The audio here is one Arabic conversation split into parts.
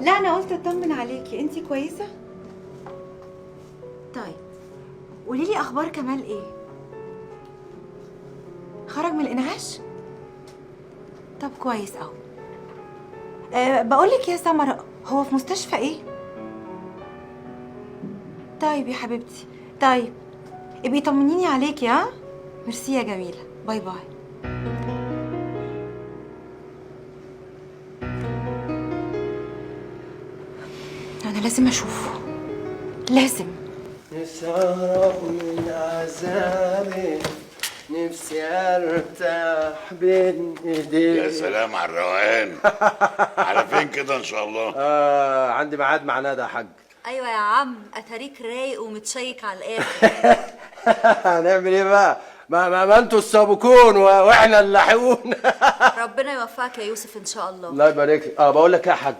لا انا قلت اطمن عليكي، انتي كويسه؟ طيب قولي لي اخبار كمال ايه؟ خرج من الانعاش؟ طب كويس قوي. بقول لك يا سمر، هو في مستشفى ايه؟ طيب يا حبيبتي، طيب ابقي طمنيني عليكي. ها ميرسي يا جميله، باي باي. انا لازم اشوفه، لازم. نفسي اهرب من عذابي، نفسي ارتاح بين ايديك. يا سلام على الروقان. على فين كده ان شاء الله؟ عندي ميعاد مع ندى يا حاج. ايوه يا عم، اتاريك رايق ومتشيك على الاخر. هنعمل ايه بقى؟ ما انتوا السابقون واحنا اللاحقون. ربنا يوفقك يا يوسف ان شاء الله. الله يبارك لك. بقول لك ايه يا حاج،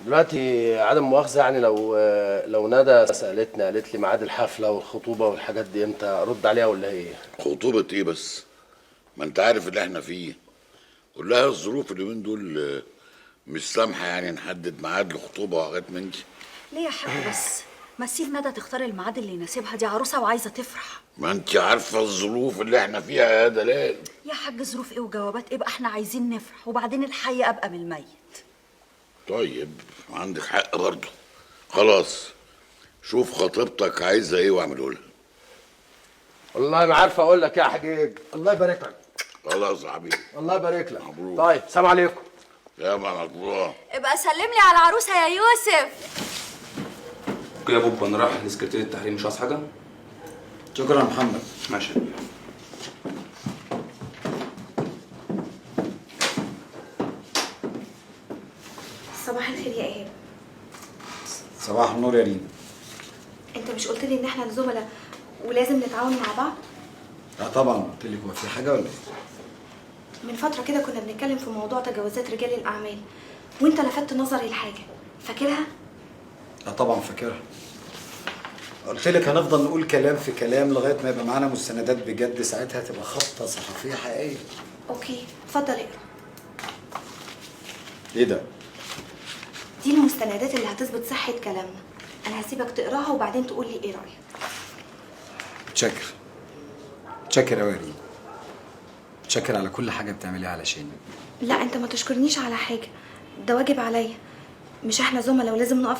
دلوقتي عدم مؤاخذه يعني لو ندى سالتني قالت لي ميعاد الحفله والخطوبه والحاجات دي امتى، ارد عليها ولا ايه؟ خطوبة ايه بس؟ ما انت عارف اللي احنا فيه. قول لها الظروف اليومين دول مش سامحه يعني نحدد ميعاد الخطوبه وحاجات من دي. ليه يا حاج بس؟ ما تسيب ندى تختار الميعاد اللي يناسبها، دي عروسه وعايزه تفرح. ما انت عارفه الظروف اللي احنا فيها يا دلال. يا حاج ظروف ايه وجوابات ايه بقى؟ احنا عايزين نفرح، وبعدين الحي ابقى من الميت. طيب عندك حق برضه. خلاص شوف خطيبتك عايزه ايه واعمله لها. والله ما عارف اقول لك يا حجيج. الله يبارك لك. خلاص يا حبيبي. الله يبارك لك. مبروك. طيب سلام عليكم. يا مبروك. ابقى سلم لي على العروسه يا يوسف. اوكي يا بوب، انا رايح لسكرتير التحرير، مش عايز حاجه. شكرا يا محمد. ماشي. صباح الخير يا ايهاب. صباح النور يا ريم. انت مش قلت لي ان احنا زملاء ولازم نتعاون مع بعض؟ طبعا قلت لك. هو في حاجه ولا ايه؟ من فتره كده كنا بنتكلم في موضوع تجاوزات رجال الاعمال، وانت لفتت نظري لحاجه، فاكرها؟ طبعا فاكرها. قلت لك هنفضل نقول كلام في كلام لغايه ما يبقى معانا مستندات بجد، ساعتها تبقى خبطه صحفيه حقيقيه. اوكي اتفضل اقرا. ايه ده؟ دي المستندات اللي هتثبت صحه كلامنا. انا هسيبك تقراها وبعدين تقول لي ايه رايك. متشكر. متشكر قوي يا ريم. متشكر على كل حاجه بتعمليها علشاني. لا انت ما تشكرنيش على حاجه، ده واجب عليا. مش احنا زملاء ولازم نقف